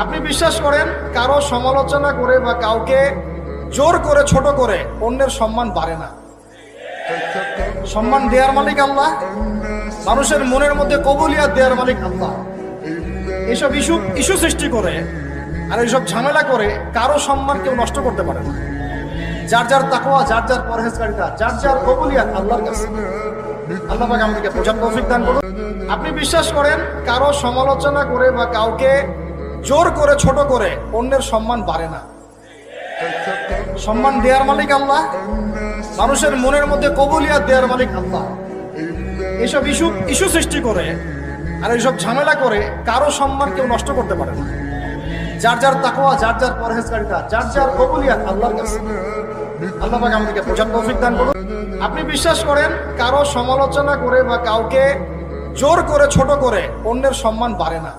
আপনি বিশ্বাস করেন কারো সমালোচনা করে বা কাউকে জোর করে ছোট করে অন্যের সম্মান বাড়ে না? সম্মান দেওয়ার মালিক আল্লাহ, মানুষের মনের মধ্যে কবুলিয়াত দেওয়ার মালিক আল্লাহ। এইসব ইস্যু সৃষ্টি করে আর এইসব ঝামেলা করে কারো সম্মান কেউ নষ্ট করতে পারে না। যার যার তাকওয়া, যার যার পরহেজগারিতা, যার যার কবুলিয়াত আল্লাহর কাছে। আল্লাহ পাক আমাদেরকে বোঝার তৌফিক দান করুন। আপনি বিশ্বাস করেন কারো সমালোচনা করে বা কাউকে জোর করে ছোট করে অন্যের সম্মান বাড়ে না? সম্মান দেওয়ার মালিক আল্লাহ, মানুষের মনের মধ্যে কবুলিয়াত দেওয়ার মালিক আল্লাহ। এইসব ইস্যু সৃষ্টি করে আর এইসব ঝামেলা করে কারো সম্মান কেউ নষ্ট করতে পারে না। যার যার তাকওয়া, যার যার পরহেজগারিতা, যার যার কবুলিয়াত আল্লাহর কাছে। আল্লাহ পাক আমাদেরকে বোঝার তৌফিক দান করুন। আপনি বিশ্বাস করেন কারো সমালোচনা করে বা কাউকে জোর করে ছোট করে অন্যের সম্মান বাড়ে না?